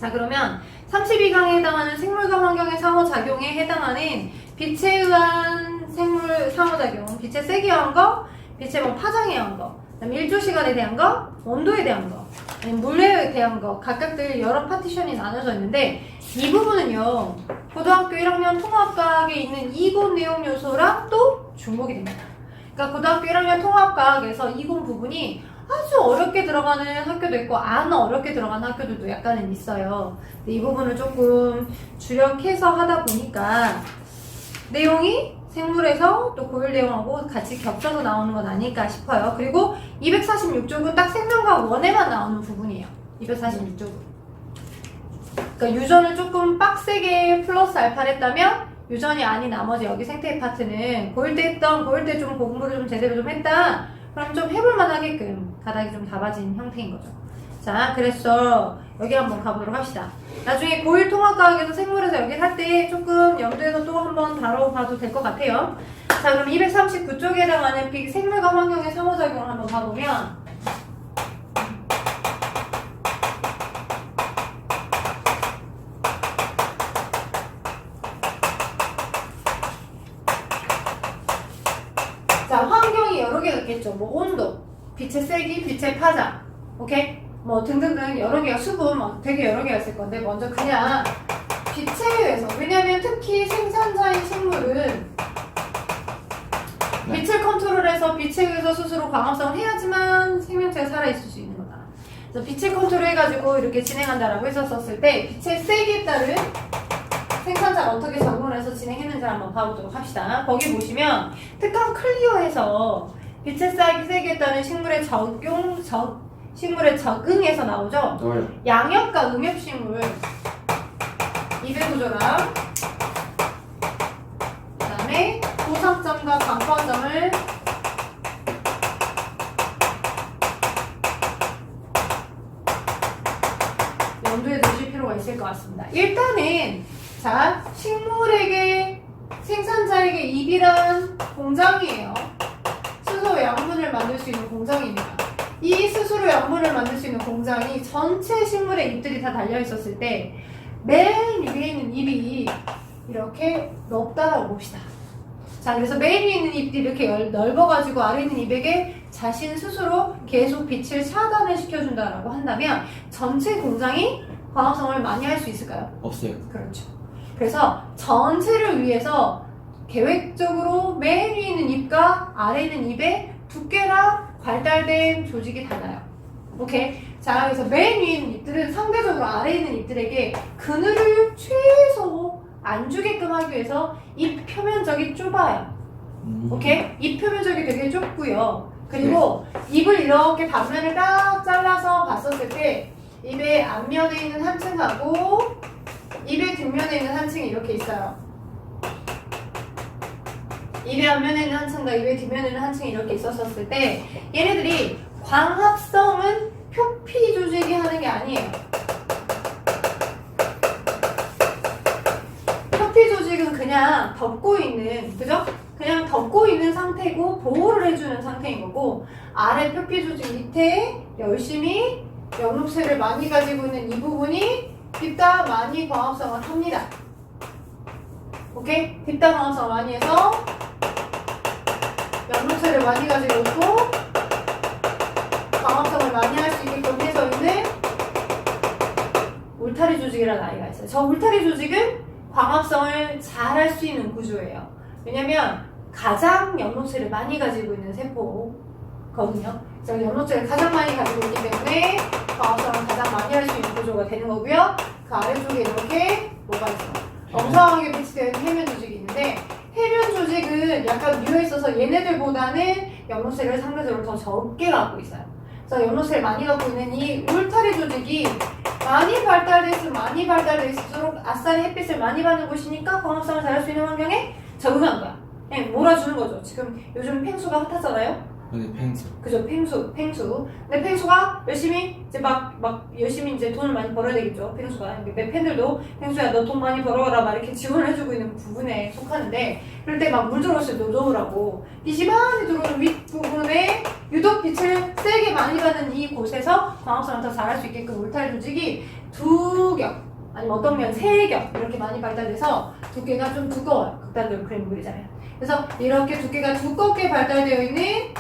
자, 그러면 32강에 해당하는 생물과 환경의 상호작용에 해당하는 빛에 의한 생물 상호작용, 빛의 세기에 의한 거, 빛의 뭐 파장에 의한 거, 그다음에 일조 시간에 대한 거, 온도에 대한 거, 아니면 물레에 대한 거, 각각들 여러 파티션이 나눠져 있는데 이 부분은요, 고등학교 1학년 통합과학에 있는 이론 내용 요소랑 또 중복이 됩니다. 그러니까 고등학교 1학년 통합과학에서 이론 부분이 아주 어렵게 들어가는 학교도 있고 안 어렵게 들어가는 학교들도 약간은 있어요. 근데 이 부분을 조금 주력해서 하다 보니까 내용이 생물에서 또 고일 내용하고 같이 겹쳐서 나오는 건 아닐까 싶어요. 그리고 246쪽은 딱 생명과학 1에만 나오는 부분이에요. 246쪽은. 그러니까 유전을 조금 빡세게 플러스 알파를 했다면 유전이 아닌 나머지 여기 생태계 파트는 고일 때 좀 공부를 좀 제대로 좀 했다. 그럼 좀 해볼만 하게끔 가닥이 좀 잡아진 형태인 거죠. 자, 그래서 여기 한번 가보도록 합시다. 나중에 고일 통합과학에서 생물에서 여기 할 때 조금 염두에서 또 한번 다뤄봐도 될 것 같아요. 자, 그럼 239쪽에 해당하는 생물과 환경의 상호작용을 한번 봐보면 자, 환경이 여러 개가 있겠죠. 뭐 온도, 빛의 세기, 빛의 파장, 오케이? 뭐 등등등 여러 개가 수분, 뭐 되게 여러 개가 있을 건데 먼저 그냥 빛에 의해서, 왜냐면 특히 생산자인 식물은 빛을 컨트롤해서 빛에 의해서 스스로 광합성을 해야지만 생명체가 살아있을 수 있는 거다. 그래서 빛을 컨트롤해가지고 이렇게 진행한다라고 했었을 때 빛의 세기에 따른 생산자가 어떻게 적응을 해서 진행했는지 한번 봐보도록 합시다. 거기 보시면 특강 클리어에서 빛의 세기에 따른 식물의 식물의 적응에서 나오죠. 양엽과 음엽식물 200구조랑 그 다음에 고상점과 광파점을 염두에 두실 필요가 있을 것 같습니다. 일단은 자, 식물에게 생산자에게 입이란 공장이에요. 스스로 양분을 만들 수 있는 공장입니다. 이 스스로 양분을 만들 수 있는 공장이 전체 식물의 잎들이 다 달려 있었을 때 맨 위에 있는 잎이 이렇게 넓다라고 봅시다. 자, 그래서 맨 위에 있는 잎들이 이렇게 넓어가지고 아래 있는 잎에게 자신 스스로 계속 빛을 차단을 시켜준다라고 한다면 전체 공장이 광합성을 많이 할 수 있을까요? 없어요. 그렇죠. 그래서 전체를 위해서 계획적으로 맨 위에 있는 잎과 아래 있는 잎의 두께랑 발달된 조직이 달라요. 오케이? 자, 그래서 맨 위에 있는 잎들은 상대적으로 아래 있는 잎들에게 그늘을 최소 안 주게끔 하기 위해서 잎 표면적이 좁아요. 오케이? 잎 표면적이 되게 좁고요. 그리고 잎을 이렇게 단면을 딱 잘라서 봤었을 때 잎의 앞면에 있는 한 층하고 잎의 뒷면에 있는 한 층이 이렇게 있어요. 잎의 앞면에 있는 한 층과 잎의 뒷면에 있는 한 층이 이렇게 있었을 때 얘네들이 광합성은 표피 조직이 하는 게 아니에요. 표피 조직은 그냥 덮고 있는, 그죠? 그냥 덮고 있는 상태고 보호를 해주는 상태인 거고 아래 표피 조직 밑에 열심히 연옥체를 많이 가지고 있는 이 부분이 딥다 많이 광합성을 합니다. 오케이? 딥다 광합성을 많이 해서 연옥체를 많이 가지고 있고 광합성을 많이 할 수 있게끔 해서 있는 울타리 조직이라는 아이가 있어요. 저 울타리 조직은 광합성을 잘 할 수 있는 구조예요. 왜냐면 가장 연옥체를 많이 가지고 있는 세포거든요. 그래서 연옥체를 가장 많이 가지고 있기 때문에 광합성을 가장 많이 할 수 있는 구조가 되는 거고요. 그 아래쪽에 이렇게 뭐가 있어요? 엉성하게 배치되어 있는 해면 조직이 있는데 해면 조직은 약간 뉘어 있어서 얘네들보다는 연옥체를 상대적으로 더 적게 갖고 있어요. 그래서 연옥체를 많이 갖고 있는 이 울타리 조직이 많이 발달될수록 아싸리 햇빛을 많이 받는 곳이니까 광합성을 잘 할 수 있는 환경에 적응한 거야. 그냥 몰아주는 거죠. 지금 요즘 펭수가 핫하잖아요. 네, 펭수. 그죠, 펭수. 근데 펭수가 열심히 이제 막 열심히 이제 돈을 많이 벌어야 되겠죠. 펭수가. 내 팬들도 펭수야 너 돈 많이 벌어라 막 이렇게 지원을 해주고 있는 부분에 속하는데 그럴 때 막 물 들어올 때 놓으라고 빛이 많이 들어오는 윗부분에 유독 빛을 세게 많이 받는 이 곳에서 광합성을 더 잘할 수 있게끔 울타리 조직이 두 2겹 아니면 어떤 면은 3겹 이렇게 많이 발달돼서 두께가 좀 두꺼워요. 극단적으로 그림 그리자면. 그래서 이렇게 두께가 두껍게 발달되어 있는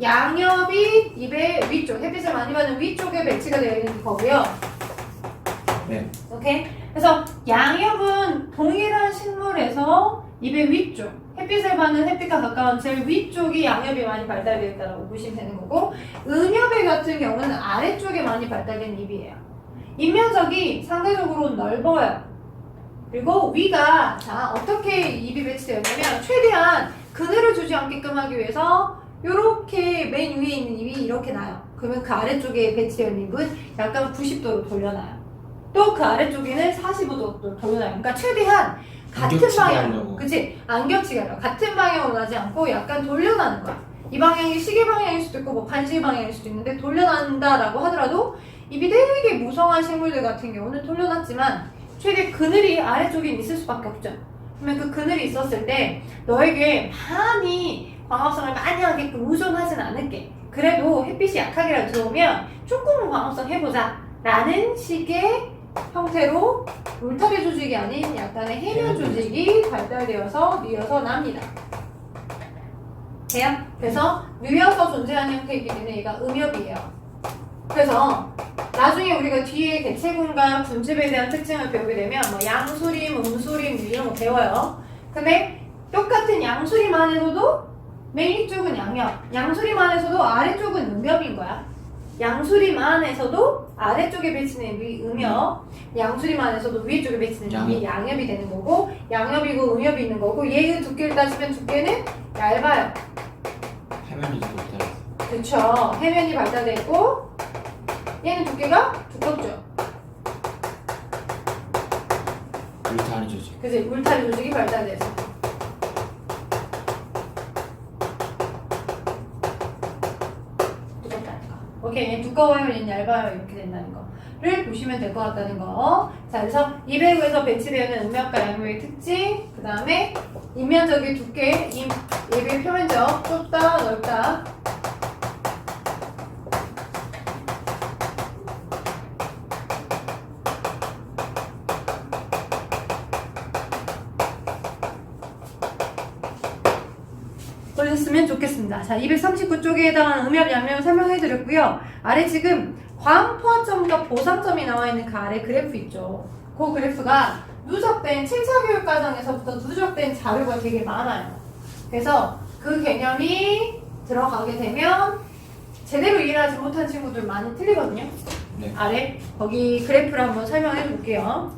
양옆이 입의 위쪽, 햇빛을 많이 받는 위쪽에 배치가 되어 있는 거고요. 네. 오케이? 그래서 양옆은 동일한 식물에서 입의 위쪽, 햇빛을 받는 햇빛과 가까운 제일 위쪽이 양옆이 많이 발달되어 있다고 보시면 되는 거고, 음엽의 같은 경우는 아래쪽에 많이 발달된 입이에요. 입 면적이 상대적으로 넓어요. 그리고 위가 자 어떻게 입이 배치되어 있냐면 최대한 그늘을 주지 않게끔 하기 위해서 이렇게 맨 위에 있는 입이 이렇게 나요. 그러면 그 아래쪽에 배치되어 있는 입은 약간 90도로 돌려놔요. 또 그 아래쪽에는 45도로 돌려놔요. 그러니까 최대한 같은 방향, 그치? 안 겹치게 하려고. 같은 방향으로 나지 않고 약간 돌려나는 거야. 이 방향이 시계 방향일 수도 있고 뭐 반시계 방향일 수도 있는데 돌려난다라고 하더라도 입이 되게 무성한 식물들 같은 경우는 돌려놨지만 최대 그늘이 아래쪽에 있을 수밖에 없죠. 그러면 그 그늘이 있었을 때 너에게 많이 광합성을 많이 하게끔 의존하진 않을게. 그래도 햇빛이 약하게라도 들어오면 조금은 광합성 해보자 라는 식의 형태로 울타리 조직이 아닌 약간의 해면 조직이 발달되어서 뉘어서 납니다. 돼요? 그래서 뉘어서 존재하는 형태이기 때문에 얘가 음엽이에요. 그래서 나중에 우리가 뒤에 개체군과 분집에 대한 특징을 배우게 되면 뭐 양수림, 음수림 이런 거 배워요. 근데 똑같은 양수림 안에서도 맨 위쪽은 양엽, 양수림 안에서도 아래쪽은 음엽인 거야. 양수림 안에서도 아래쪽에 배치는 위 음엽, 양수림 안에서도 위에 쪽에 배치는 위 양엽이 되는 거고, 양엽이고 음엽이 있는 거고, 얘의 두께를 따지면 두께는 얇아요. 해면이 발달. 그쵸. 해면이 발달돼 있고, 얘는 두께가 두껍죠. 울타리 조직. 그치, 울타리 조직이 발달돼서. 두껍다니까. 오케이, 얘는 두꺼워요, 얘는 얇아요, 이렇게 된다는 거를 보시면 될 것 같다는 거. 자, 그래서 입외부에서 배치되어 있는 음엽과 양엽의 특징, 그 다음에 입면적의 두께, 입의 표면적, 좁다, 넓다. 보셨으면 좋겠습니다. 자, 239쪽에 해당하는 음엽, 양엽을 설명해드렸고요. 아래 지금 광포화점과 보상점이 나와 있는 그 아래 그래프 있죠. 그 그래프가 누적된 7차 교육 과정에서부터 누적된 자료가 되게 많아요. 그래서 그 개념이 들어가게 되면 제대로 이해하지 못한 친구들 많이 틀리거든요. 네. 아래 거기 그래프를 한번 설명해 볼게요.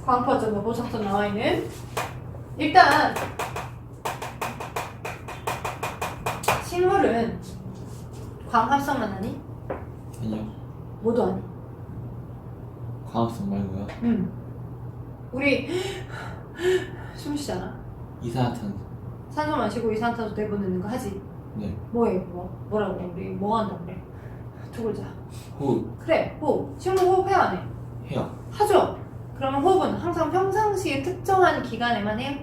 광포화점과 보상점 나와 있는 일단 식물은 광합성만 하니? 아니요. 모두 하니? 광합성 말고요. 우리 숨 쉬잖아. 이산화탄소. 산소 마시고 이산화탄소 내보내는 거 하지? 네. 뭐해? 뭐라고 그래? 우리 뭐 한다고 그래? 두 글자. 호흡. 그래, 호흡. 식물 호흡 해야 안 해? 해요. 하죠? 그러면 호흡은 항상 평상시에 특정한 기간에만 해요?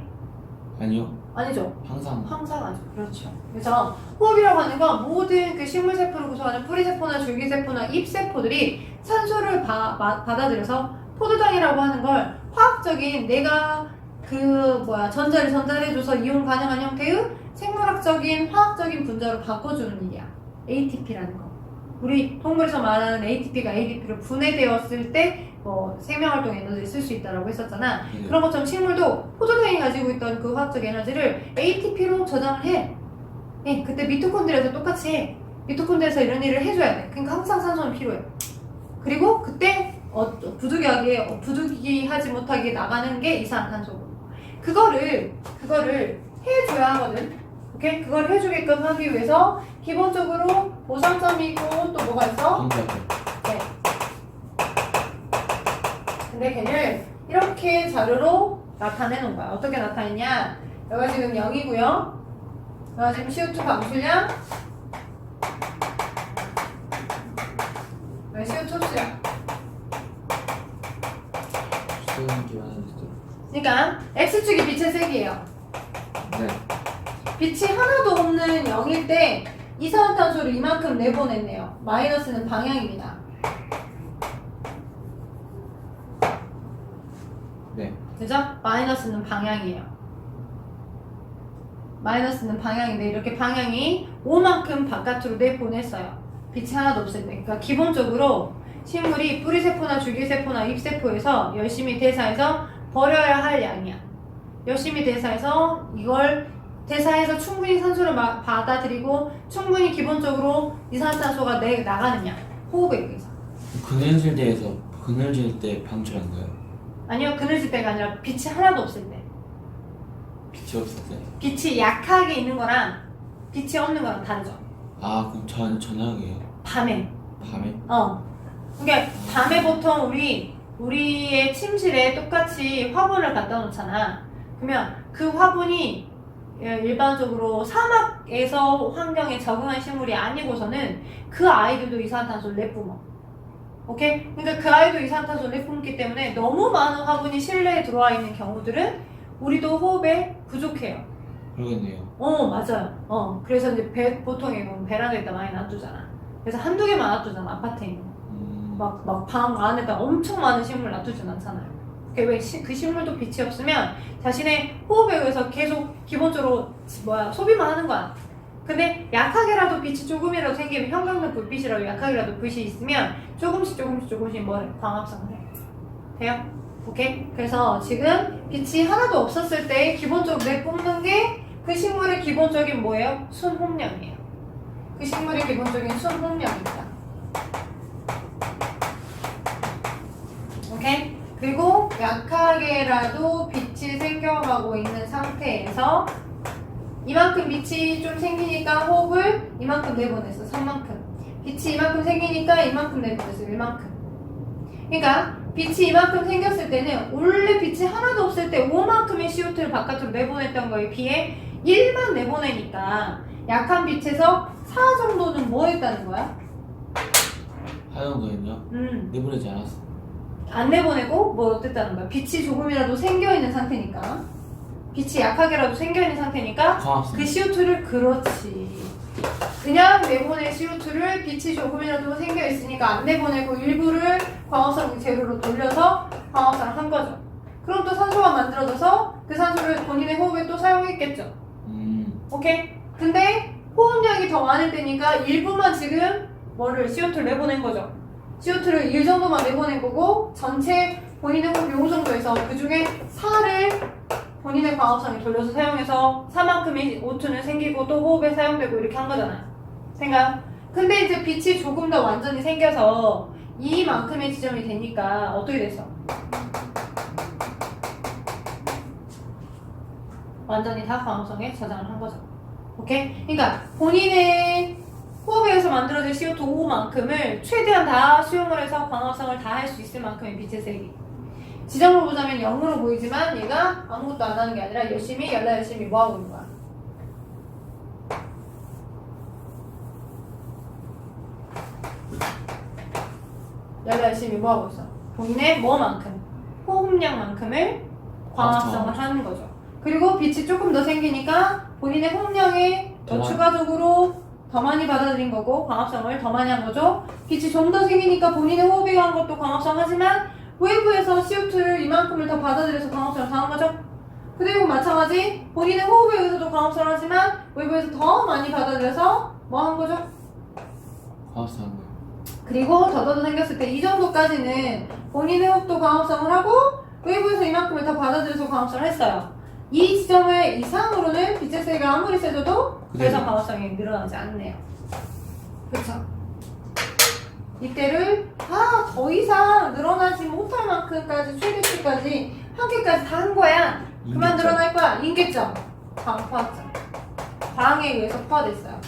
아니요. 아니죠? 항상. 항상 하죠. 그렇죠. 그래서 호흡이라고 하는 건 모든 그 식물세포를 구성하는 뿌리세포나 줄기세포나 잎세포들이 산소를 받아들여서 포도당이라고 하는 걸 화학적인 내가 전자를 전달해줘서 이용 가능한 형태의 생물학적인 화학적인 분자로 바꿔주는 일이야. ATP라는 거. 우리 동물에서 말하는 ATP가 ADP로 분해되었을 때 생명활동 에너지를 쓸 수 있다고 했었잖아. 네. 그런 것처럼 식물도 포도당이 가지고 있던 그 화학적 에너지를 ATP로 저장을 해. 네, 그때 미토콘드리아에서 똑같이 해. 미토콘드리아에서 이런 일을 해줘야 돼. 그러니까 항상 산소는 필요해. 그리고 그때 부득이하지 못하게 나가는 게 이산화탄소고. 그거를 해줘야 하거든. 오케이? 그걸 해주게끔 하기 위해서 기본적으로 보상점이 있고 또 뭐가 있어? 방지학교. 네. 근데 걔를 이렇게 자료로 나타내 놓은 거야. 어떻게 나타내냐? 여기가 지금 0이고요. 여기가 지금 CO2 방출량. 여기 CO2 흡수량. 수능 기반한 지도. 그러니까 X축이 빛의 색이에요. 네. 빛이 하나도 없는 0일 때 이산화탄소를 이만큼 내보냈네요. 마이너스는 방향입니다. 네. 그죠? 마이너스는 방향이에요. 마이너스는 방향인데 이렇게 방향이 5만큼 바깥으로 내보냈어요. 빛이 하나도 없을 때. 그러니까 기본적으로 식물이 뿌리세포나 줄기세포나 잎세포에서 열심히 대사해서 버려야 할 양이야. 열심히 대사해서 이걸 대사해서 충분히 산소를 받아들이고 충분히 기본적으로 이산화탄소가 나가는 양. 호흡에 의해서. 그늘질 때 방출한 거예요? 아니요, 그늘질 때가 아니라 빛이 하나도 없을 때. 빛이 없을 때? 빛이 약하게 있는 거랑 빛이 없는 거랑 다르죠. 아, 그럼 저녁이에요? 밤에. 밤에? 그러니까 밤에 보통 우리의 침실에 똑같이 화분을 갖다 놓잖아. 그러면 그 화분이 일반적으로 사막에서 환경에 적응한 식물이 아니고서는 그 아이들도 이산화탄소를 내뿜어. 오케이? 그러니까 그 아이도 이산화탄소를 내뿜기 때문에 너무 많은 화분이 실내에 들어와 있는 경우들은 우리도 호흡에 부족해요. 그러겠네요. 맞아요. 그래서 이제 보통 이건 베란다에다 많이 놔두잖아. 그래서 한두 개만 놔두잖아, 아파트에 있는 거. 막 방 안에다 엄청 많은 식물 놔두진 않잖아요. 왜 그 식물도 빛이 없으면 자신의 호흡에 의해서 계속 기본적으로 소비만 하는 거야. 근데 약하게라도 빛이 조금이라도 생기면 형광등 불빛이라도 약하게라도 빛이 있으면 조금씩 광합성을 해. 돼요? 오케이? 그래서 지금 빛이 하나도 없었을 때 기본적으로 내뿜는 게 그 식물의 기본적인 뭐예요? 순홍량이에요. 그 식물의 기본적인 순홍량입니다. 오케이? 그리고 약하게라도 빛이 생겨가고 있는 상태에서 이만큼 빛이 좀 생기니까 호흡을 이만큼 내보냈어. 3만큼. 빛이 이만큼 생기니까 이만큼 내보냈어. 1만큼. 그러니까 빛이 이만큼 생겼을 때는 원래 빛이 하나도 없을 때 5만큼의 CO2를 바깥으로 내보냈던 거에 비해 1만 내보내니까 약한 빛에서 4 정도는 뭐 했다는 거야? 하영도는요? 내보내지 않았어. 안 내보내고 뭐 어땠다는 거야? 빛이 조금이라도 생겨있는 상태니까, 빛이 약하게라도 생겨있는 상태니까 광합성. 그 CO2를 그렇지. 그냥 내보낼 CO2를 빛이 조금이라도 생겨있으니까 안 내보내고 일부를 광합성 재료로 돌려서 광합성을 한 거죠. 그럼 또 산소가 만들어져서 그 산소를 본인의 호흡에 또 사용했겠죠. 오케이? 근데 호흡량이 더 많을 때니까 일부만 지금 CO2를 내보낸 거죠. CO2를 1 정도만 내보낸 거고 전체 본인의 호흡 요 정도에서 그 중에 4를 본인의 광합성에 돌려서 사용해서 4만큼의 O2는 생기고 또 호흡에 사용되고 이렇게 한 거잖아요. 생각? 근데 이제 빛이 조금 더 완전히 생겨서 이만큼의 지점이 되니까 어떻게 됐어? 완전히 다 광합성에 저장을 한 거죠. 오케이? 그러니까 본인의 호흡에 의해서 만들어진 CO2 5만큼을 최대한 다 수용을 해서 광합성을 다 할 수 있을 만큼의 빛의 세기. 지점으로 보자면 0으로 보이지만 얘가 아무것도 안 하는 게 아니라 열심히 뭐 하고 있는 거야? 열심히 뭐 하고 있어? 본인의 뭐만큼? 호흡량만큼을 광합성을 하는 거죠. 그리고 빛이 조금 더 생기니까 본인의 호흡량에 더 추가적으로 더 많이 받아들인 거고 광합성을 더 많이 한 거죠. 빛이 좀 더 생기니까 본인의 호흡에 한 것도 광합성 하지만 외부에서 CO2를 이만큼을 더 받아들여서 광합성을 다 한 거죠. 그리고 마찬가지 본인의 호흡에 의해서도 광합성을 하지만 외부에서 더 많이 받아들여서 뭐 한 거죠? 광합성 한 거예요. 그리고 더더 생겼을 때 이 정도까지는 본인의 호흡도 광합성을 하고 외부에서 이만큼을 더 받아들여서 광합성을 했어요. 이 지점의 이상으로는 빛의 세기가 아무리 세져도 더 이상 광합성이 늘어나지 않네요. 그쵸? 이때를 더 이상 늘어나지 못할 만큼까지 최대치까지 한 개까지 다 한 거야. 그만 늘어날 거야. 인계점. 광포화점. 광에 의해서 포화됐어요.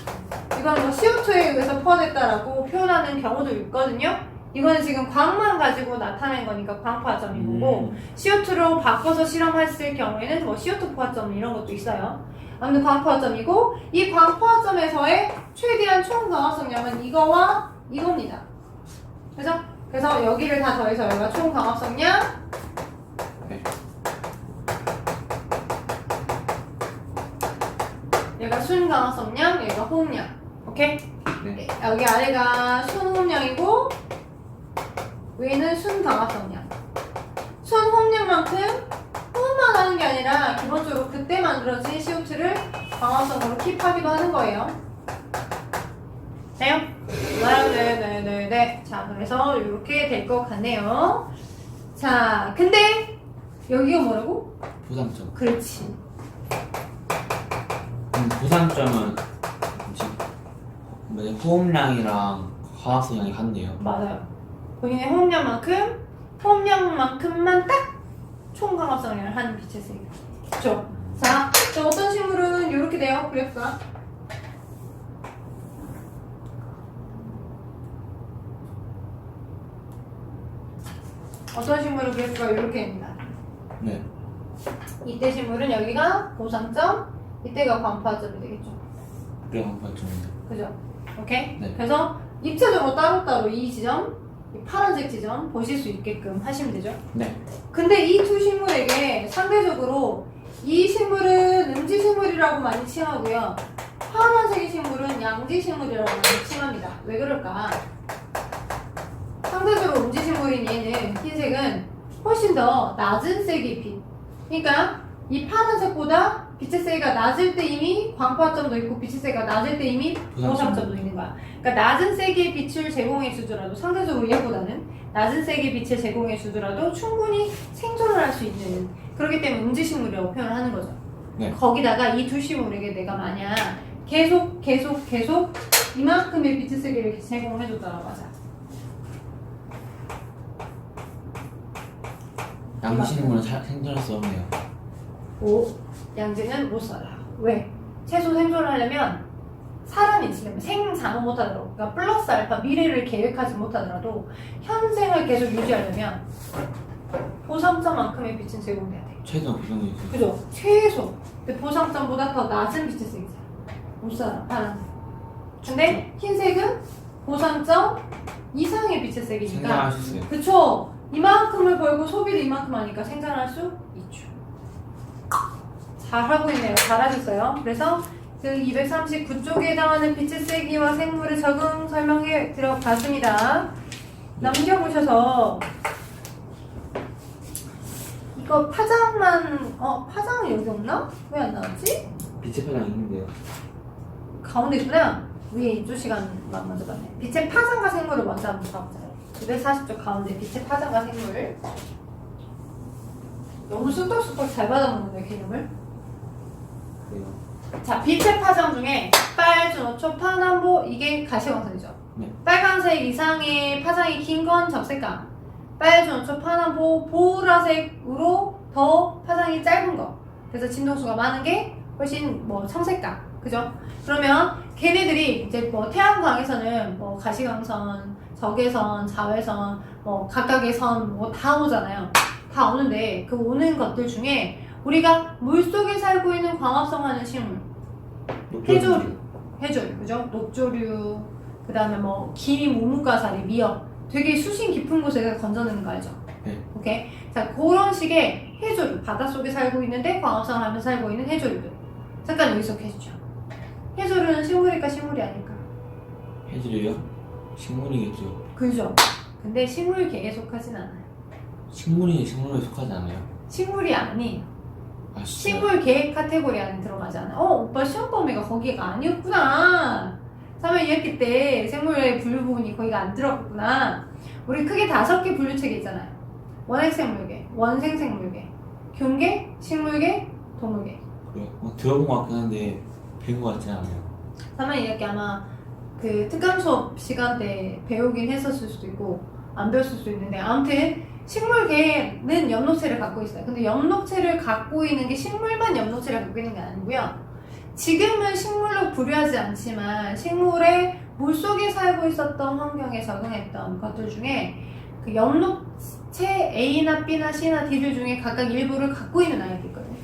이건 뭐 CO2에 의해서 포화됐다라고 표현하는 경우도 있거든요. 이거는 지금 광만 가지고 나타낸 거니까 광포화점인 거고 CO2로 바꿔서 실험했을 경우에는 뭐 CO2 포화점 이런 것도 있어요. 아무튼 광포화점이고 이 광포화점에서의 최대한 총 광합성량은 이거와 이겁니다. 그죠? 그래서 여기를 다 더해서 여기가 총 광합성량 얘가 순 광합성량, 얘가 호흡량. 오케이? 네. 여기 아래가 순호흡량이고 위에는 순 광합성량. 순호흡량만큼 만들어진 CO2를 광합성으로 킵하기도 하는 거예요. 돼요? 네. 자, 그래서 이렇게 될 것 같네요. 자, 근데 여기가 뭐라고? 보상점. 그렇지. 보상점은 뭐지? 호흡량이랑 화학성량이 같네요. 맞아요. 본인의 호흡량만큼만 딱 총광합성량을 하는 빛의 세기. 그렇죠? 자, 어떤 식물은 이렇게 돼요. 그래프가. 어떤 식물은 그래프가 이렇게 됩니다. 네. 이때 식물은 여기가 보상점, 이때가 광파점이 되겠죠. 그래 방파점이네. 그죠? 오케이? 네. 그래서 입체적으로 따로따로 이 지점, 이 파란색 지점 보실 수 있게끔 하시면 되죠. 네. 근데 이 두 식물에게 상대적으로 이 식물은 음지식물이라고 많이 칭하고요. 파란색의 식물은 양지식물이라고 많이 칭합니다. 왜 그럴까? 상대적으로 음지식물인 얘는 흰색은 훨씬 더 낮은 세기의 빛. 그러니까 이 파란색보다 빛의 세기가 낮을 때 이미 광파점도 있고 빛의 세기가 낮을 때 이미 보상점도 있는 거야. 그러니까 낮은 세기의 빛을 제공해 주더라도 상대적으로 얘보다는 낮은 세기의 빛을 제공해 주더라도 충분히 생존을 할 수 있는, 그렇기 때문에 음지식물이라고 표현을 하는 거죠. 네. 거기다가 이 두 식물에게 내가 만약 계속 이만큼의 빛의 세기를 제공해 줬다라고 하자. 양식물은 생존할 수 없네요. 오, 양지는 못 살아요. 왜? 채소 생존을 하려면 사람이 있으려면 생장은 못하더라도, 그러니까 플러스 알파 미래를 계획하지 못하더라도 현생을 계속 유지하려면 보상점만큼의 빛은 제공돼야 돼. 최대한 보상이 있어요. 그죠? 최소. 근데 보상점보다 더 낮은 빛의 세기잖아. 못 살아, 파란색. 근데 흰색은 보상점 이상의 빛의 세기니까. 생존할 수 있어요. 그쵸? 이만큼을 벌고 소비를 이만큼 하니까 생산할 수 있죠. 잘하고 있네요. 잘하셨어요. 그래서 그 239쪽에 해당하는 빛의 세기와 생물의 적응 설명에 들어갔습니다. 넘겨보셔서 이거 파장만, 파장은 여기 없나? 왜 안 나왔지? 빛의 파장이 있는데요. 가운데 있구나. 위에 이쪽 시간만 먼저 봤네. 빛의 파장과 생물을 먼저 한번 봐보자. 240쪽 가운데 빛의 파장과 생물. 너무 쑥덕쑥덕 잘 받아먹는데 개념을. 그래요. 자, 빛의 파장 중에 빨주노초, 파남보, 이게 가시광선이죠. 네. 빨간색 이상의 파장이 긴 건 적색감, 빨주노초, 파남보, 보라색으로 더 파장이 짧은 거. 그래서 진동수가 많은 게 훨씬 청색감, 그죠? 그러면 걔네들이 이제 태양광에서는 가시광선, 적외선, 자외선, 각각의 선 다 오잖아요. 다 오는데 그 오는 것들 중에 우리가 물속에 살고 있는 광합성하는 식물, 해조류, 그죠? 녹조류, 그 다음에 김, 우뭇가사리, 미역, 되게 수심 깊은 곳에서 건져내는 거 알죠? 네. 오케이? 자, 그런 식의 해조류, 바닷속에 살고 있는데 광합성을 하면서 살고 있는 해조류들. 잠깐 여기서 해주죠. 해조류는 식물일까, 식물이 아닐까? 해조류요? 식물이겠죠. 그죠? 근데 식물계에 속하진 않아요. 식물이 식물에 속하지 않아요? 식물이 아니에요. 아, 진짜요? 식물계 카테고리 안에 들어가지 않아요. 오빠 시험 범위가 거기가 아니었구나. 3회 2학기 때 생물의 분류 부분이 거기가 안 들어갔구나. 우리 크게 5개 분류체계 있잖아요. 원핵생물계, 원생생물계, 균계, 식물계, 동물계. 그래요? 들어본 것 같긴 한데 배운 것 같진 않아요. 3회 2학기 아마 그 특강 수업 시간 때 배우긴 했었을 수도 있고 안 배웠을 수도 있는데, 아무튼 식물계는 엽록체를 갖고 있어요. 근데 엽록체를 갖고 있는 게 식물만 엽록체를 갖고 있는 게 아니고요. 지금은 식물로 분류하지 않지만 식물의 물속에 살고 있었던 환경에 적응했던 것들 중에 그 엽록체 A나 B나 C나 D들 중에 각각 일부를 갖고 있는 아이들이 있거든요.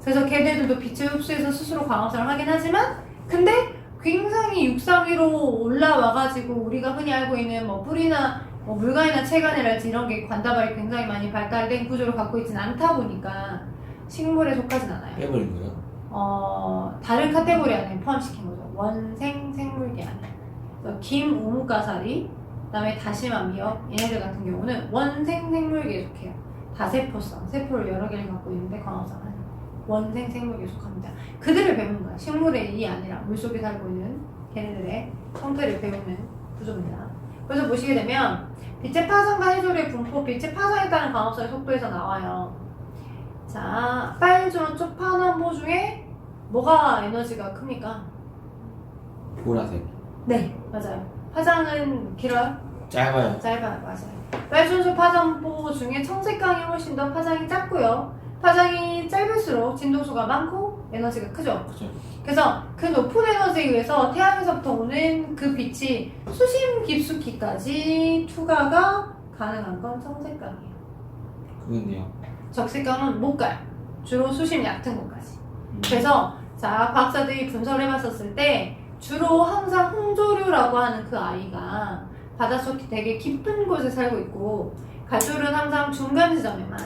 그래서 걔네들도 빛을 흡수해서 스스로 광합성을 하긴 하지만, 근데 굉장히 육상 위로 올라와가지고 우리가 흔히 알고 있는 뿌리나 물관이나 체관이랄지 이런 게 관다발이 굉장히 많이 발달된 구조를 갖고 있진 않다 보니까 식물에 속하진 않아요. 빼버린 거예요? 다른 카테고리 안에 포함시킨 거죠. 원생 생물계 안에. 그래서 김, 우뭇가사리, 그다음에 다시마, 미역, 얘네들 같은 경우는 원생 생물계에 속해요. 다세포성, 세포를 여러 개를 갖고 있는데 광합성을 하는. 원생 생물에 속합니다. 그들을 배우는 거야. 식물의 이 아니라 물속에 살고 있는 걔네들의 형태를 배우는 구조입니다. 그래서 보시게 되면 빛의 파장과 해조류의 분포, 빛의 파장에 따른 광합성의 속도에서 나와요. 자, 빨주노 쪽파남보 중에 뭐가 에너지가 큽니까? 보라색. 네, 맞아요. 파장은 길어요? 짧아요. 짧아요. 맞아요. 빨주노 파장보 중에 청색강이 훨씬 더 파장이 작고요. 파장이 짧을수록 진동수가 많고 에너지가 크죠. 그죠? 그래서 그 높은 에너지에 의해서 태양에서부터 오는 그 빛이 수심 깊숙이까지 투과가 가능한 건 청색강이에요. 그건데요. 적색강은 못 가요. 주로 수심 얕은 곳까지. 그래서 자, 과학자들이 분석을 해봤었을 때 주로 항상 홍조류라고 하는 그 아이가 바닷속 되게 깊은 곳에 살고 있고, 갈조류는 항상 중간 지점에만,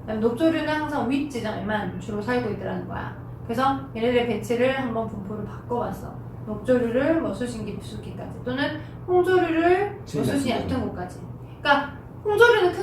그다음에 녹조류는 항상 윗 지점에만 주로 살고 있더라는 거야. 그래서 얘네들의 배치를 한번 분포를 바꿔봤어. 녹조류를 뭐 수심 깊숙이까지, 또는 홍조류를 뭐 수심 얕은 곳까지. 그러니까 홍조류는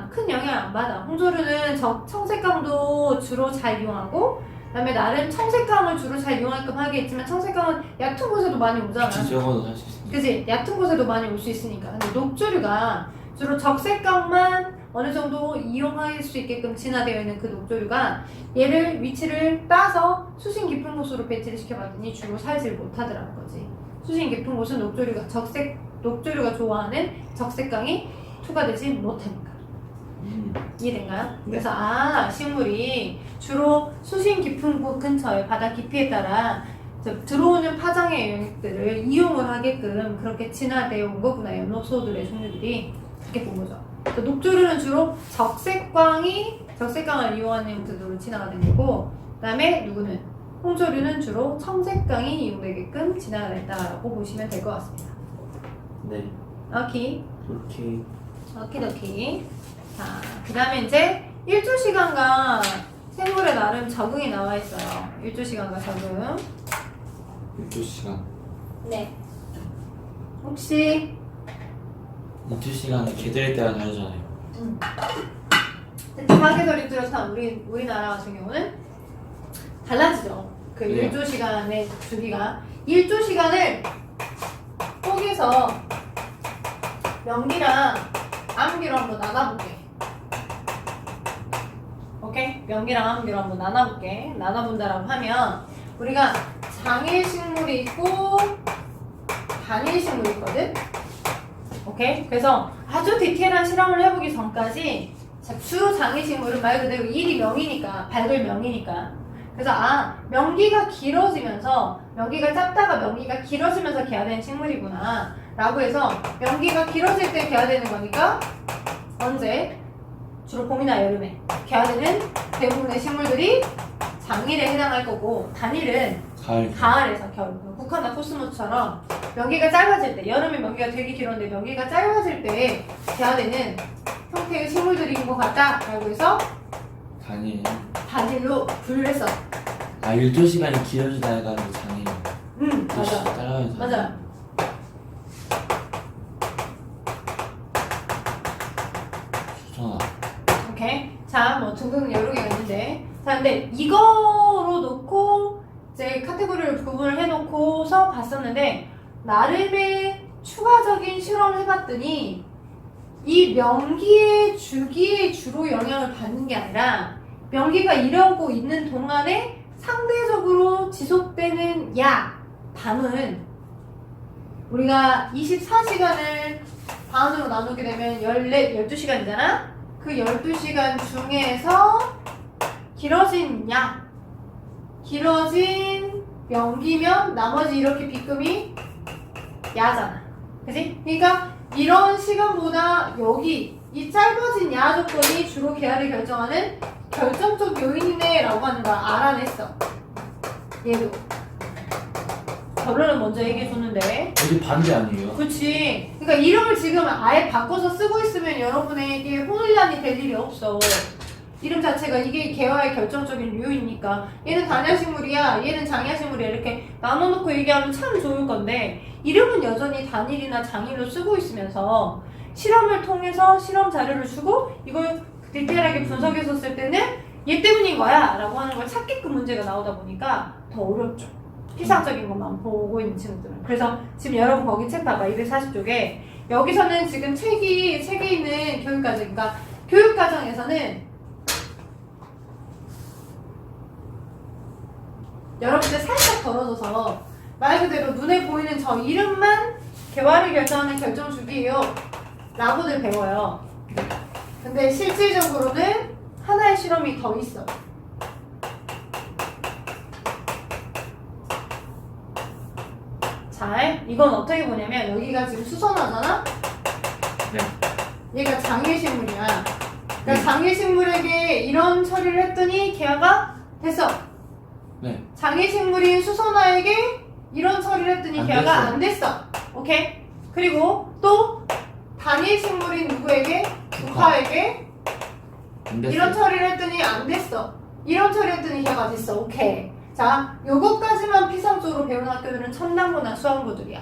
큰 영향을 안 받아. 홍조류는 청색강도 주로 잘 이용하고, 그다음에 나름 청색강을 주로 잘 이용할끔 하겠지만 청색강은 얕은 곳에도 많이 오잖아. 빛이 적어도 살 수 있습니다. 그치? 얕은 곳에도 많이 올 수 있으니까. 근데 녹조류가 주로 적색강만 어느 정도 이용할 수 있게끔 진화되어 있는 그 녹조류가 얘를 위치를 따서 수심 깊은 곳으로 배치를 시켜봤더니 주로 살질 못하더라는 거지. 수심 깊은 곳은 녹조류가 좋아하는 적색강이 투과되지 못하니까. 이해된가요? 그래서 식물이 주로 수심 깊은 곳 근처에 바다 깊이에 따라 들어오는 파장의 영역들을 이용을 하게끔 그렇게 진화되어 온 거구나. 연록소들의 종류들이 그렇게 본 거죠. 녹조류는 주로 적색강을 이용하는 형태로 진화가 된 거고, 그 다음에 누구는 홍조류는 주로 청색강이 이용되게끔 진화가 됐다라고 보시면 될 것 같습니다. 네. 오케이. 이렇게. 오키도키. 자, 그 다음에 이제 일조시간과 생물의 나름 적응이 나와 있어요. 일조시간과 적응. 12시간. 네. 혹시 12시간은 개들에 따라 다르잖아요. 특히 사계절이 뚜렷한 우리나라 같은 경우는 달라지죠. 그 네. 일조시간의 주기가. 일조시간을 쪼개서 명기랑 암기로 한번 나눠볼게. 오케이? 명기랑 암기로 한번 나눠볼게. 나눠본다라고 하면 우리가 장일식물이 있고 단일식물이 있거든? 오케이? 그래서 아주 디테일한 실험을 해보기 전까지 주 장일식물은 말 그대로 일이 명이니까, 밝을 명이니까. 그래서 명기가 길어지면서, 명기가 짧다가 명기가 길어지면서 개화된 식물이구나 라고 해서 명기가 길어질 때 개화되는 거니까 언제? 주로 봄이나 여름에 개화되는 대부분의 식물들이 장일에 해당할 거고, 단일은 가을에서 겨울. 국화나 코스모스처럼 명기가 짧아질 때, 여름에 명기가 되게 길었는데 명기가 짧아질 때 개화되는 형태의 식물들인 것 같다 라고 해서 단일로 분류했어. 12시간이 길어지다 해가지고 장애인. 맞아. 따라가면서. 맞아. 좋잖아. 오케이. 자, 뭐 등등 여러 개가 있는데, 자, 근데 이거로 놓고 이제 카테고리를 구분을 해놓고서 봤었는데, 나름의 추가적인 실험을 해봤더니 이 명기의 주기에 주로 영향을 받는 게 아니라 명기가 이러고 있는 동안에 상대적으로 지속되는 밤은 우리가 24시간을 반으로 나누게 되면 12시간이잖아? 그 12시간 중에서 길어진 명기면 나머지 이렇게 비금이 야잖아. 그치? 그러니까 이런 시간보다 여기 이 짧아진 야 조건이 주로 개화를 결정하는 결정적 요인이네 라고 하는 걸 알아냈어. 얘도 결론은 먼저 얘기해줬는데, 이게 반대 아니에요? 그치. 그러니까 이름을 지금 아예 바꿔서 쓰고 있으면 여러분에게 혼란이 될 일이 없어. 이름 자체가 이게 개화의 결정적인 요인이니까 얘는 단야식물이야, 얘는 장야식물이야 이렇게 나눠놓고 얘기하면 참 좋을 건데, 이름은 여전히 단일이나 장일로 쓰고 있으면서 실험을 통해서 실험 자료를 주고 이걸 디테일하게 분석했었을 때는 얘 때문인 거야 라고 하는 걸 찾게끔 문제가 나오다 보니까 더 어렵죠. 피상적인 것만 보고 있는 친구들은. 그래서 지금 여러분 거기 책 봐봐. 240쪽에 여기서는 지금 책에 있는 교육과정, 그러니까 교육과정에서는 여러분들 살짝 벌어져서 말 그대로 눈에 보이는 저 이름만 개화를 결정하는 결정주기예요 라고들 배워요. 근데 실질적으로는 하나의 실험이 더 있어. 잘, 이건 어떻게 보냐면 여기가 지금 수선화잖아? 네. 얘가 장애식물이야. 그러니까 장애식물에게 이런 처리를 했더니 개화가 됐어. 네. 장애식물인 수선화에게 이런 처리를 했더니 안 개화가 됐어. 안 됐어. 오케이? 그리고 또 단일식물인 누구에게? 국화에게 안 됐어요. 이런 처리를 했더니 안 됐어. 이런 처리를 했더니 개화가 됐어. 오케이. 자, 요것까지만 피상적으로 배운 학교들은 첨단고나 수학고들이야.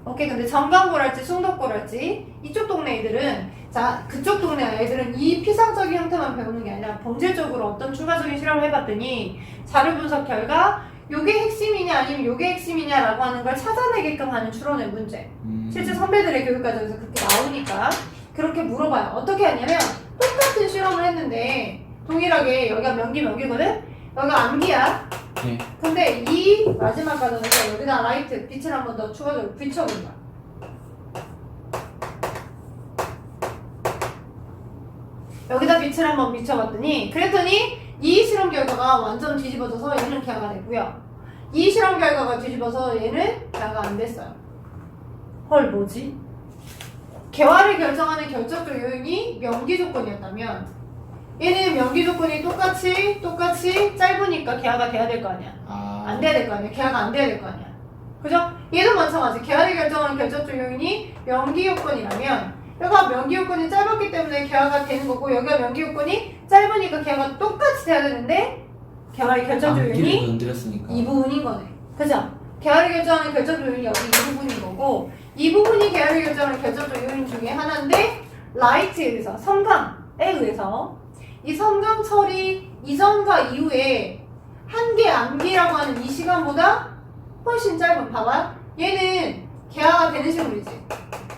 오케이. 근데 정강고랄지 숭덕고랄지 이쪽 동네 애들은, 자, 그쪽 동네 애들은 이 피상적인 형태만 배우는 게 아니라 본질적으로 어떤 추가적인 실험을 해봤더니 자료 분석 결과 요게 핵심이냐 아니면 요게 핵심이냐라고 하는 걸 찾아내게끔 하는 추론의 문제. 실제 선배들의 교육과정에서 그렇게 나오니까 그렇게 물어봐요. 어떻게 하냐면 똑같은 실험을 했는데 동일하게 여기가 명기거든? 여기가 암기야. 네. 근데 이 마지막 과정에서 여기다 라이트, 빛을 한 번 더 추가적으로 비춰본 거야. 여기다 빛을 한번 비춰봤더니, 그랬더니 이 실험 결과가 완전 뒤집어져서 얘는 개화가 됐고요. 이 실험 결과가 뒤집어서 얘는 개화가 안 됐어요. 헐, 뭐지? 개화를 결정하는 결정적 요인이 명기 조건이었다면 얘는 명기 조건이 똑같이 짧으니까 개화가 돼야 될 거 아니야. 안 돼야 될 거 아니야. 개화가 안 돼야 될 거 아니야. 그죠? 얘도 마찬가지. 개화를 결정하는 결정적 요인이 명기 요건이라면 여기가 명기 요건이 짧았기 때문에 개화가 되는 거고 여기가 명기 요건이 짧으니까 개화가 똑같이 돼야 되는데 개화의 결정적 요인이 건드렸으니까. 이 부분인 거네. 그죠? 개화를 결정하는 결정적 요인이 여기 이 부분인 거고 이 부분이 개화를 결정하는 결정적 요인 중에 하나인데 라이트에 의해서 섬광에 의해서 이 섬광 처리 이전과 이후에 한계 암기라고 하는 이 시간보다 훨씬 짧은. 봐봐. 얘는 개화가 되는 식물이지.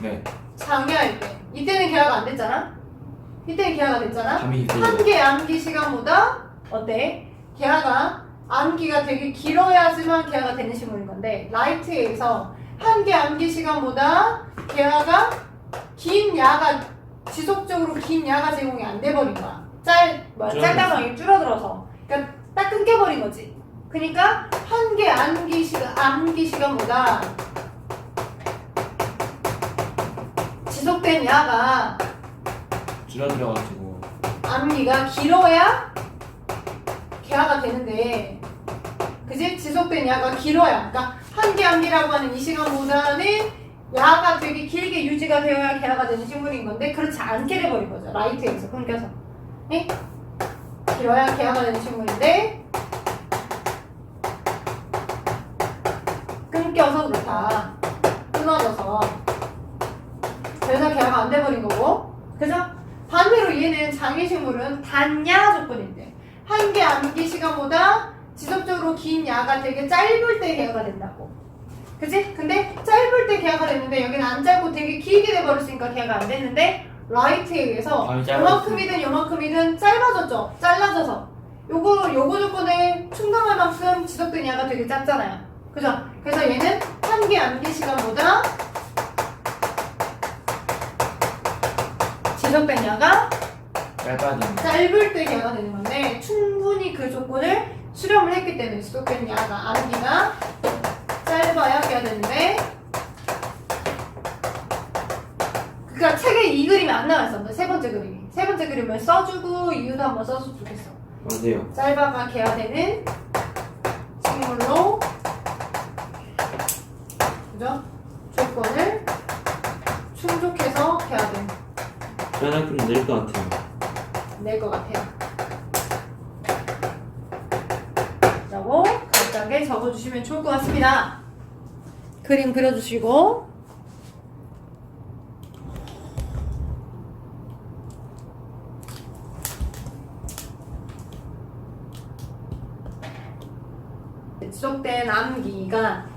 네. 장애할 때. 이때는 개화가 안 됐잖아? 이때는 개화가 됐잖아? 감이 한계 암기 시간보다 어때? 개화가 암기가 되게 길어야지만 개화가 되는 식물인 건데 라이트에 의해서 한계 암기 시간보다 개화가 긴 야가 지속적으로 긴 야가 제공이 안 돼버린 거야. 짤다방이 줄어들어서. 그러니까 딱 끊겨버린 거지. 그러니까 한계 암기 시간보다 지속된 야가 줄어들어가지고. 암기가 길어야 개화가 되는데, 그지? 지속된 야가 길어야. 그러니까 한계 암기라고 하는 이 시간보다는 야가 되게 길게 유지가 되어야 개화가 되는 식물인 건데 그렇지 않게 돼버린 거죠. 라이트에서 끊겨서. 네? 길어야 개화가 되는 식물인데 끊겨서 그렇다. 끊어져서. 그래서 개화가 안 돼버린 거고. 그래서 반대로 얘는 장애식물은 단야 조건인데 한계 암기 시간보다 지속적으로 긴 야가 되게 짧을 때 개화가 된다고. 그치? 근데 짧을 때 개화가 됐는데 여기는 안 짧고 되게 길게 돼버렸으니까 개화가 안 됐는데 라이트에 의해서 요만큼이든 짧아졌죠? 잘라져서 요거 조건에 충당할 만큼 지속된 야가 되게 짧잖아요. 그죠? 그래서 얘는 한계 암기 시간보다 지속된 야가 짧을 때 개화가 되는 건데 충분히 그 조건을 수렴을 했기 때문에 지속된 야가 암기가 짧아야 개화 되는데 그러니까 책에 이 그림이 안 나와 있었는데 세 번째 그림이. 세 번째 그림을 써주고 이유도 한번 써줬으면 좋겠어. 맞아요. 짧아가 개화되는 식물로 그죠? 조건을 충족해서 개화된 저는 좀 늘 것 같아요. 낼 것 같아요. 라고 간단하게 적어주시면 좋을 것 같습니다. 그림 그려주시고 지속된 암기가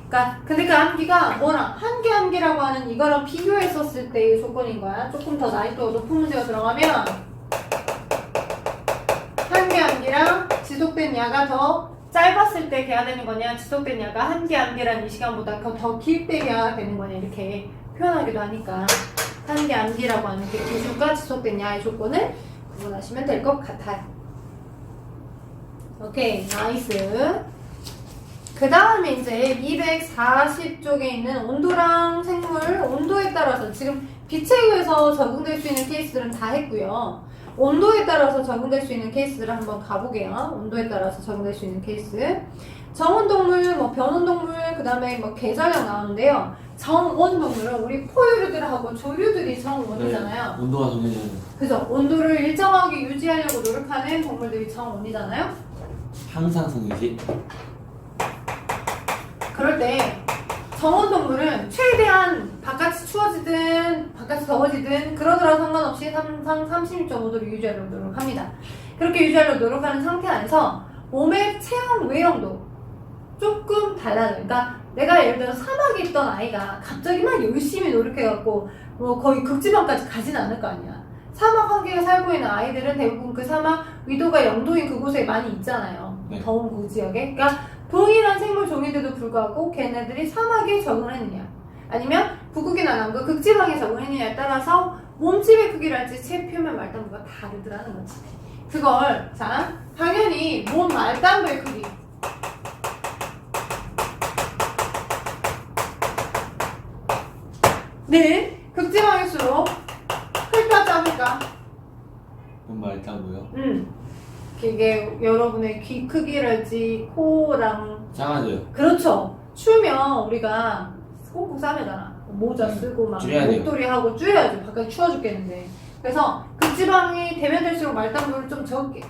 근데 그 암기가 뭐랑 한계 암기라고 하는 이거랑 비교했었을 때의 조건인 거야. 조금 더 난이도가 높은 문제가 들어가면 한계 암기랑 지속된 야가 더 짧았을 때 돼야 되는 거냐, 지속된 야가 한계 암기라는 이 시간보다 더 길 때 돼야 되는 거냐 이렇게 표현하기도 하니까 한계 암기라고 하는 그 기준과 지속된 야의 조건을 구분하시면 될 것 같아요. 오케이, 나이스. 그 다음에 이제 240쪽에 있는 온도랑 생물, 온도에 따라서 지금 빛에 의해서 적용될 수 있는 케이스들은 다 했고요. 온도에 따라서 적용될 수 있는 케이스들을 한번 가보게요. 온도에 따라서 적용될 수 있는 케이스. 정온동물, 뭐 변온동물, 그 다음에 뭐 계절량 나오는데요. 정온동물은 우리 포유류들하고 조류들이 정온이잖아요. 네, 온도가 정해져야 돼. 그죠? 온도를 일정하게 유지하려고 노력하는 동물들이 정온이잖아요. 항상 성이지. 그럴 때 정온동물은 최대한 바깥이 추워지든 바깥이 더워지든 그러더라도 상관없이 항상 36.5도를 유지하려고 노력합니다. 그렇게 유지하려고 노력하는 상태 안에서 몸의 체온 외형도 조금 달라져요. 그러니까 내가 예를 들어서 사막에 있던 아이가 갑자기 막 열심히 노력해갖고 뭐 거의 극지방까지 가진 않을 거 아니야. 사막 환경에 살고 있는 아이들은 대부분 그 사막 위도가 0도인 그곳에 많이 있잖아요. 네. 더운 그 지역에. 그러니까 동일한 생물 종인데도 불구하고 걔네들이 사막에 적응했느냐 아니면 북극이나 남극, 극지방에 적응했느냐에 따라서 몸집의 크기랄지 체표면 말단부가 다르더라는 거지. 그걸 자 당연히 몸 말단부의 크기 네 극지방일수록 클까 작을까? 뭔 말다고요? 이게 여러분의 귀 크기랄지 코랑 작아져요. 그렇죠. 추우면 우리가 꽁꽁 싸매잖아. 모자 쓰고 막 줄여야 돼요. 목도리 하고 줄여야죠. 바깥에 추워 죽겠는데. 그래서 극지방이 되면 될수록 말단부를 좀 적게.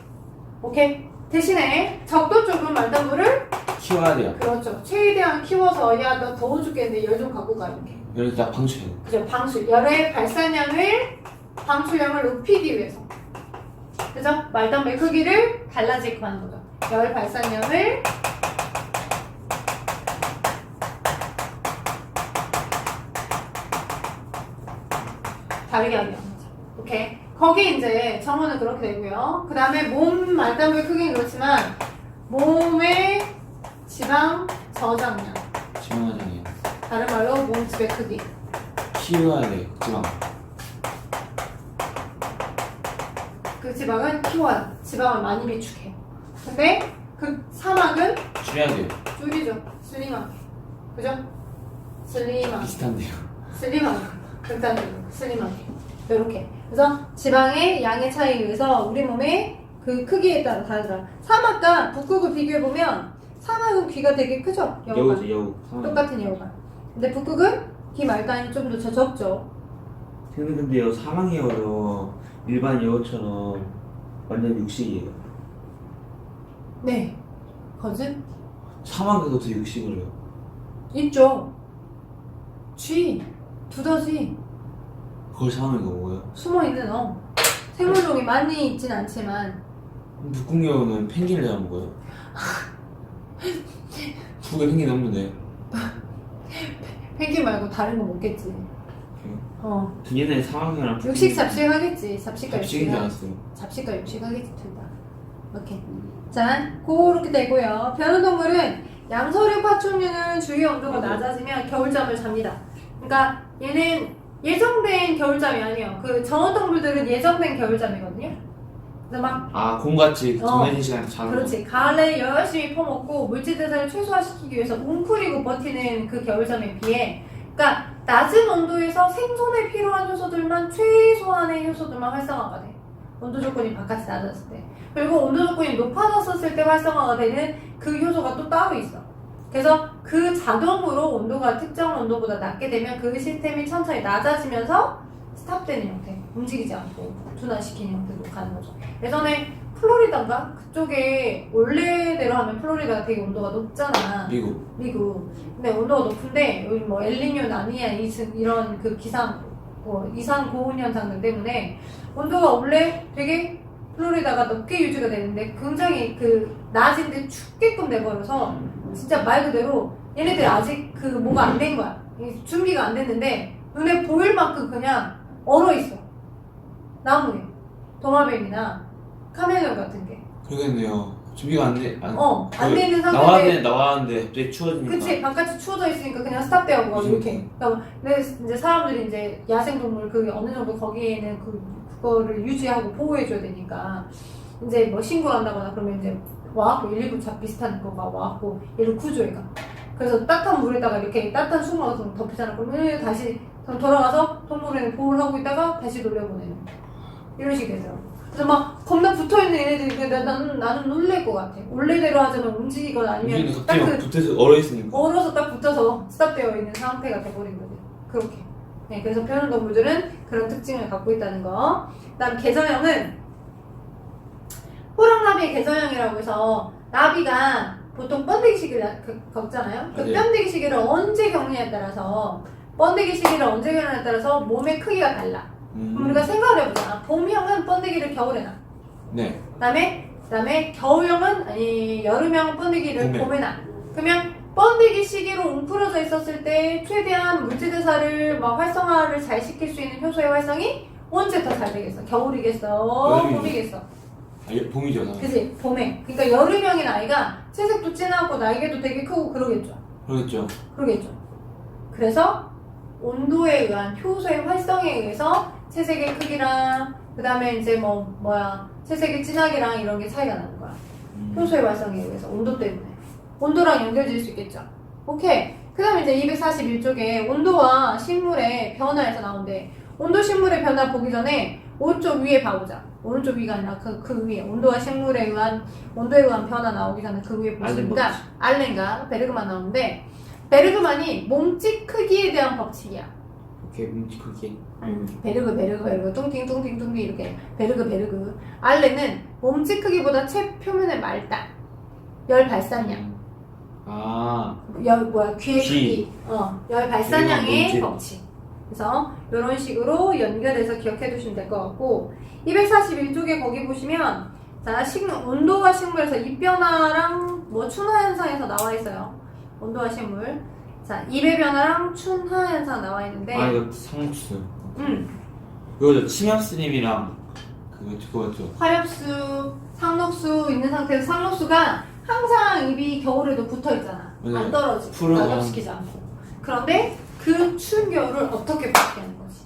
오케이? 대신에 적도 쪽은 말단부를 키워야 돼요. 그렇죠. 최대한 키워서 야 너 더워 죽겠는데 열 좀 갖고 가 이렇게. 여기 딱 방출해요. 그죠? 방출. 열의 발산량을 방출량을 높이기 위해서. 그죠? 말단부의 크기를 달라지게 하는 거죠. 열 발산량을 다르게 하게 하는 거죠. 오케이. 거기 이제 정원은 그렇게 되고요. 그 다음에 몸 말단부의 크기는 그렇지만 몸의 지방 저장량. 지방화장이에요. 다른 말로 몸집의 크기. 키워야 돼요. 지방. 그 지방은 키워요. 지방을 많이 비축해요. 근데 그 사막은 줄여야 돼요. 줄이죠. 슬림하게. 그죠? 슬림하게. 비슷한데요. 슬림하게. 극단적으로 슬림하게. 이렇게. 그래서 지방의 양의 차이에 의해서 우리 몸의 그 크기에 따라 다르더라. 사막과 북극을 비교해보면 사막은 귀가 되게 크죠? 여우가. 여우지 여우. 똑같은 여우가. 근데 북극은 귀 말단이 좀 더 적죠. 근데요 사망 여우요 일반 여우처럼 완전 육식이에요. 네. 거짓? 사막에서 도 육식을 해요. 있죠. 쥐, 두더지, 그걸 사막에 먹어요? 숨어있는 생물종이 많이 있진 않지만 북극 여우는 펭귄을 잡아먹어요? 북에 펭귄 없는데. 펭귄 말고 다른 거 먹겠지. 얘네 사망 여우랑 육식 잡식 하겠지. 잡식과 잡식인 줄 육식. 알았어요. 잡식과 육식 하겠지 둘 다. 오케이. 자, 그렇게 되고요. 변온동물은 양서류 파충류는 주위 온도가 낮아지면 겨울잠을 잡니다. 그러니까 얘는 예정된 겨울잠이 아니에요. 그 정온동물들은 예정된 겨울잠이거든요. 그래서 막 아, 곰같이 정해진 시간에 자는 거. 그렇지. 가을에 열심히 퍼먹고 물질 대사를 최소화시키기 위해서 웅크리고 버티는 그 겨울잠에 비해 그러니까 낮은 온도에서 생존에 필요한 효소들만 최소한의 효소들만 활성화가 돼. 온도 조건이 바깥이 낮았을 때. 그리고 온도 조건이 높아졌을 때 활성화가 되는 그 효소가 또 따로 있어. 그래서 그 자동으로 온도가 특정 온도보다 낮게 되면 그 시스템이 천천히 낮아지면서 스탑되는 형태. 움직이지 않고 둔화시키는 형태로 가는 거죠. 예전에 플로리다인가? 그쪽에 원래대로 하면 플로리다가 되게 온도가 높잖아. 미국. 근데 온도가 높은데 여기 뭐 엘니뇨, 나니아 이런 그 기상 이상 고온 현상들 때문에 온도가 원래 되게 플로리다가 높게 유지가 되는데 굉장히 그 낮인데 춥게끔 돼버려서 진짜 말 그대로 얘네들 아직 그 뭐가 안 된 거야. 준비가 안 됐는데 눈에 보일 만큼 그냥 얼어 있어. 나무에 도마뱀이나 카멜레온 같은 게. 그러겠네요. 준비가 안 되는 상태인데. 나왔는데 갑자기 추워지니까. 그치, 바깥이 추워져 있으니까 그냥 스탑되어고 이렇게. 그러니까 근데 이제 사람들이 이제 야생동물 그 어느 정도 거기에는 그거를 유지하고 보호해줘야 되니까 이제 뭐 신고를 한다거나 그러면 이제 와갖고 119차 비슷한 거가 와갖고 얘를 구조해가. 그래서 따뜻한 물에다가 이렇게 따뜻한 수분 같은 거 덮이잖아. 그러면 다시 돌아가서 동물원에 보호를 하고 있다가 다시 돌려보내는 이런 식이 되더라고. 그래서 막 겁나 붙어있는 얘네들이 나는 놀랄 것 같아. 원래대로 하자면 움직이거나 아니면 딱 갑자기 막 붙어서 얼어있으니까. 얼어서 딱 붙어서 스탑되어 있는 상태가 돼버린 거지. 그렇게. 네, 그래서 표현동물들은 그런 특징을 갖고 있다는 거. 그 다음 개서형은 호랑나비의 개서형이라고 해서 나비가 보통 번데기 시기를 겪잖아요. 그 맞아요. 번데기 시기를 언제 겪느냐에 따라서 번데기 시기를 언제 겪느냐에 따라서 몸의 크기가 달라. 그럼 우리가 생각을 해보잖아. 봄형은 번데기를 겨울에 나. 네. 그다음에 겨울형은 아니 여름형 번데기를 봄에. 봄에 나. 그러면 번데기 시기로 웅크려져 있었을 때 최대한 물질대사를 막 활성화를 잘 시킬 수 있는 효소의 활성이 언제 더 잘 되겠어? 겨울이겠어? 여름이죠. 봄이겠어? 봄이죠. 당연히. 그치? 봄에. 그러니까 여름형인 아이가 채색도 진하고 날개도 되게 크고 그러겠죠. 그러겠죠. 그래서 온도에 의한 효소의 활성에 의해서 채색의 크기랑 그 다음에 이제 채색의 진하기랑 이런 게 차이가 나는 거야. 효소의 활성에 의해서 온도 때문에. 온도랑 연결될 수 있겠죠. 오케이. 그 다음에 이제 241쪽에 온도와 식물의 변화에서 나오는데 온도 식물의 변화 보기 전에 오른쪽 위에 봐보자. 오른쪽 위가 아니라 그 위에 온도와 식물에 의한 온도에 의한 변화 나오기 전에 그 위에 보시니까 알렌과 베르그만 나오는데 베르그만이 몸집 크기에 대한 법칙이야. 오케이, 몸집 크기. 베르그 뚱띵 이렇게 베르그 알렌은 몸집 크기보다 체 표면의 말단 열 발산량 귀의 크기 열 발산량의 법칙. 그래서 이런 식으로 연결해서 기억해 두시면 될 것 같고 241쪽에 거기 보시면 자 온도와 식물에서 입변화랑 춘화 현상에서 나와 있어요. 온도와 식물. 자, 입의 변화랑 춘화 현상 나와 있는데. 이거 상록수. 그거죠. 침엽스님이랑 그거죠. 화엽수, 상록수 있는 상태에서 상록수가 항상 입이 겨울에도 붙어 있잖아. 맞아요. 안 떨어지고 낙엽시키지 않고. 그런데 그 추운 겨울을 어떻게 버티는 거지?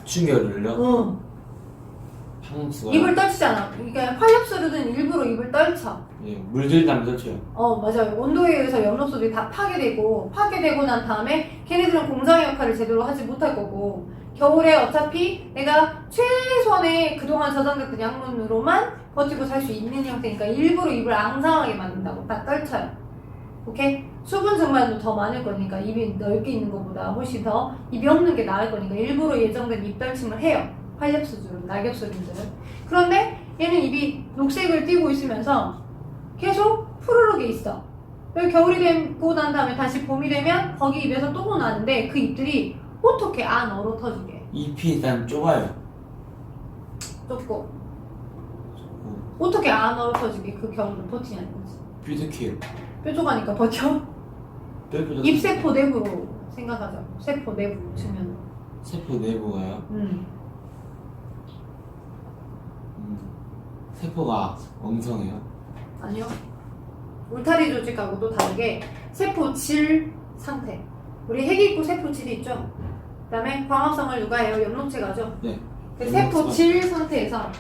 충격을요? 상록수가. 입을 떨치잖아. 그러니까 화엽수류는 일부러 입을 떨쳐. 예, 물들다면 떨쳐요. 맞아요. 온도에 의해서 엽록소들이 다 파괴되고 난 다음에 걔네들은 공장의 역할을 제대로 하지 못할 거고 겨울에 어차피 내가 최소한의 그동안 저장됐던 양분으로만 버티고 살 수 있는 형태니까 일부러 입을 앙상하게 만든다고 딱 떨쳐요. 오케이? 수분 증발도 더 많을 거니까 입이 넓게 있는 것보다 훨씬 더 입이 없는 게 나을 거니까 일부러 예정된 입 떨침을 해요. 활엽수들은, 낙엽수들은. 그런데 얘는 입이 녹색을 띠고 있으면서 계속 푸르르게 있어. 여기 겨울이 되고 난 다음에 다시 봄이 되면 거기 입에서 또 나는데 그 입들이 어떻게 안 얼어 터지게. 잎이 일단 좁아요. 좁고. 어떻게 안 얼어 터지게 그 겨울을 버티냐는 거지. 뾰족해요. 뾰족하니까 버텨. 뾰족해요. 입세포 내부로 생각하자. 세포 내부 측면으로. 세포 내부가요? 세포가 엉성해요? 아니요. 울타리 조직하고 또 다르게 세포 질 상태. 우리 핵이 있고 세포 질이 있죠. 그 다음에 광합성을 누가 해요? 엽록체가 하죠. 네. 그 세포 질 상태에서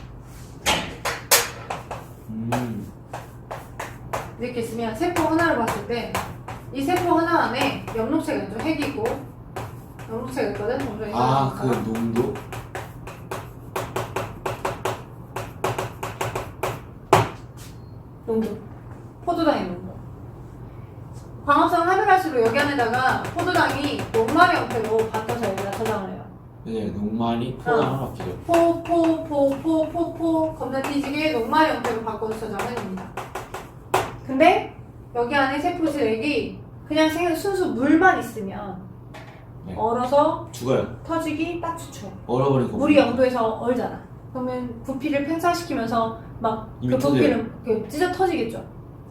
이렇게 있으면 세포 하나를 봤을 때 이 세포 하나 안에 엽록체가 있죠. 핵이 있고 엽록체가 있거든. 동전이 그 농도? 농도. 포도당의 농도. 광합성을 하면 할수록 여기 안에다가 포도당이 녹말 형태로 바꿔서 여기다 저장을 해요. 네, 녹말이 포도당으로 바뀌죠. 포 겁나 뒤지게 녹말 형태로 바꿔서 저장을 합니다. 근데 여기 안에 세포질액이 그냥 순수 물만 있으면 네. 얼어서 죽어요. 터지기 딱 좋죠. 얼어버리고. 물이 영도에서 얼잖아. 그러면 부피를 팽창시키면서 막 그 이미 부피를 찢어 터지겠죠.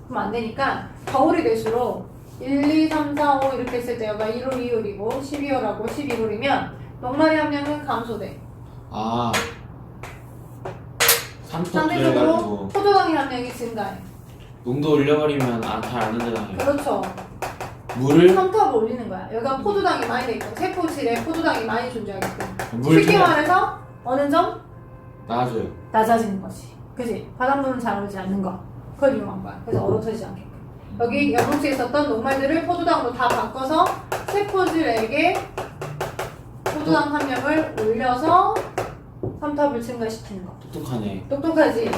그럼 안 되니까 겨울이 될수록 1, 2, 3, 4, 5 이렇게 했을 때가 1월, 2월이고 12월하고 11월이면 녹말의 함량은 감소돼. 아. 3터 상대적으로 해가지고 포도당의 함량이 증가해. 농도 올려버리면 잘안 된다잖아요. 그렇죠. 물을 3탑을 올리는 거야. 여기가 포도당이 많이 돼 있고 세포질에 포도당이 많이 존재하게끔. 물 쉽게 좀 말해서 어느 점 나아져요. 낮아지는 거지. 그지? 바닷물은 잘 오지 않는 거. 그걸 이용한 거야. 그래서 얼어서지 않게끔. 여기 영국지에 있었던 녹말들을 포도당으로 다 바꿔서 세포질에게 포도당 함량을 올려서 3탑을 증가시키는 거. 똑똑하네. 똑똑하지?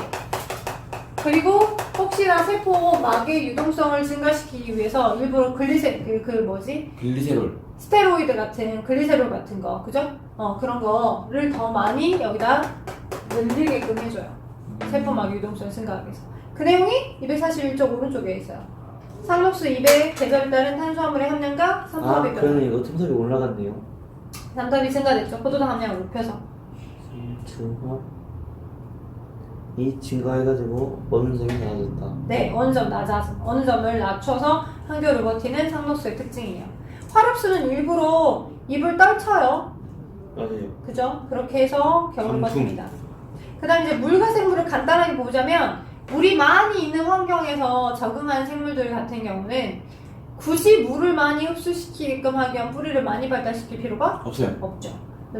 그리고 혹시나 세포막의 유동성을 증가시키기 위해서 일부러 글리세롤. 스테로이드 같은 글리세롤 같은 거, 그죠? 그런 거를 더 많이 여기다 늘리게끔 해줘요. 세포막 유동성 증가하기 위해서. 그 내용이 241쪽 오른쪽에 있어요. 상록수 200 계절에 따른 탄수화물의 함량과 삼탑의 변화. 그러네. 이거 틈탑이 올라갔네요. 삼탑이 증가됐죠. 포도당 함량을 높여서. 이 증가해가지고 어느 점이 나아졌다. 네, 어느 점을 낮춰서 한겨울을 버티는 상록수의 특징이에요. 화릅수는 일부러 입을 떨쳐요. 맞아요. 그죠? 그렇게 해서 겨울을 강풍. 버팁니다. 그 다음 이제 물과 생물을 간단하게 보자면 물이 많이 있는 환경에서 적응한 생물들 같은 경우는 굳이 물을 많이 흡수시키게끔 하기 위한 뿌리를 많이 발달시킬 필요가 없어요. 없죠.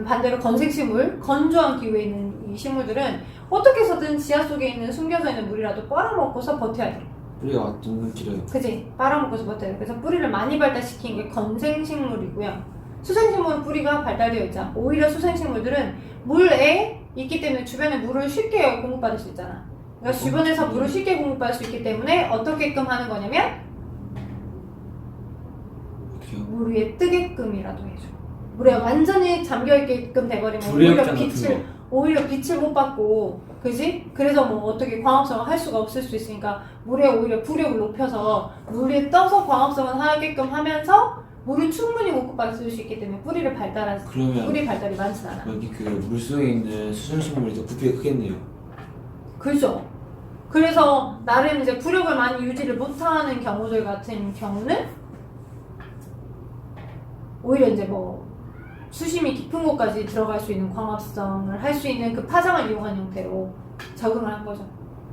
반대로 건색식물, 건조한 기후에 있는 이 식물들은 어떻게 해서든 지하 속에 있는 숨겨져 있는 물이라도 빨아먹고서 버텨야 돼. 뿌리가 완전 길어요. 그지? 빨아먹고서 버텨야 돼. 그래서 뿌리를 많이 발달시킨 게 건생식물이고요. 수생식물은 뿌리가 발달되어 있잖아. 오히려 수생식물들은 물에 있기 때문에 주변에 물을 쉽게 공급받을 수 있잖아. 그러니까 주변에서 물을 쉽게 공급받을 수 있기 때문에 어떻게끔 하는 거냐면 어떻게요? 물 위에 뜨게끔이라도 해줘. 물에 완전히 잠겨있게끔 돼버리면 불의역장 같은 거. 오히려 빛을 못 받고, 그지? 그래서 뭐 어떻게 광합성을 할 수가 없을 수 있으니까 물에 오히려 부력을 높여서 물 위에 떠서 광합성을 하게끔 하면서 물을 충분히 공급받을 수 있기 때문에 뿌리 발달이 많진 않아. 여기 그 물속에 있는 수생식물이 더 부피가 크겠네요. 그죠? 그래서 나름 이제 부력을 많이 유지를 못하는 경우들 같은 경우는 오히려 이제 뭐 수심이 깊은 곳까지 들어갈 수 있는 광합성을 할 수 있는 그 파장을 이용한 형태로 적응을 한 거죠.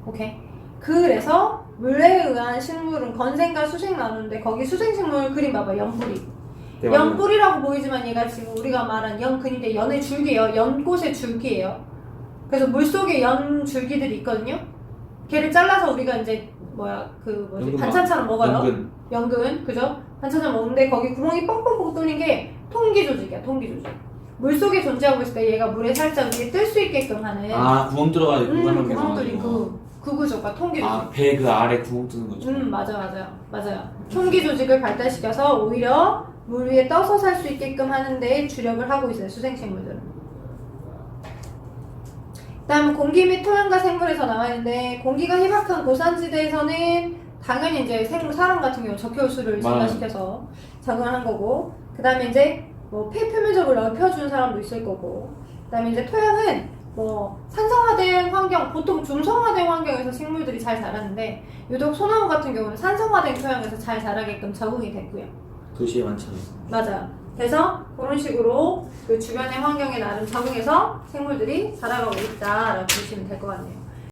오케이? 그래서 물에 의한 식물은 건생과 수생 나누는데 거기 수생식물 그림 봐봐. 연뿌리. 네, 맞아요. 연뿌리라고 보이지만 얘가 지금 우리가 말한 연근인데 연의 줄기예요. 연꽃의 줄기예요. 그래서 물속에 연 줄기들이 있거든요. 걔를 잘라서 우리가 이제 연근 반찬처럼 먹어요. 연근. 연근, 그죠? 반찬처럼 먹는데 거기 구멍이 뻥뻥뻥 뚫린 게 통기 조직이야. 통기 조직. 물속에 존재하고 있을 때 얘가 물에 살짝 위에 뜰 수 있게끔 하는 구멍 뚫어가지고 구멍 뚫린 그 구조가 통기 조직. 배 그 아래 구멍 뚫는 거죠. 맞아요. 통기 조직을 발달시켜서 오히려 물 위에 떠서 살 수 있게끔 하는데 주력을 하고 있어요. 수생식물들은. 다음 공기 및 토양과 생물에서 나와 있는데 공기가 희박한 고산지대에서는 당연히 이제 사람 같은 경우 적혈수를 증가시켜서 적응한 거고, 그 다음에 이제 뭐 폐 표면적을 넓혀주는 사람도 있을 거고, 그 다음에 이제 토양은 뭐 산성화된 환경, 보통 중성화된 환경에서 식물들이 잘 자라는데 유독 소나무 같은 경우는 산성화된 토양에서 잘 자라게끔 적응이 됐고요. 도시에 많잖아요. 맞아요. 그래서 그런 식으로 그 주변의 환경에 나름 적응해서 생물들이 자라가고 있다라고 보시면 될 것 같네요.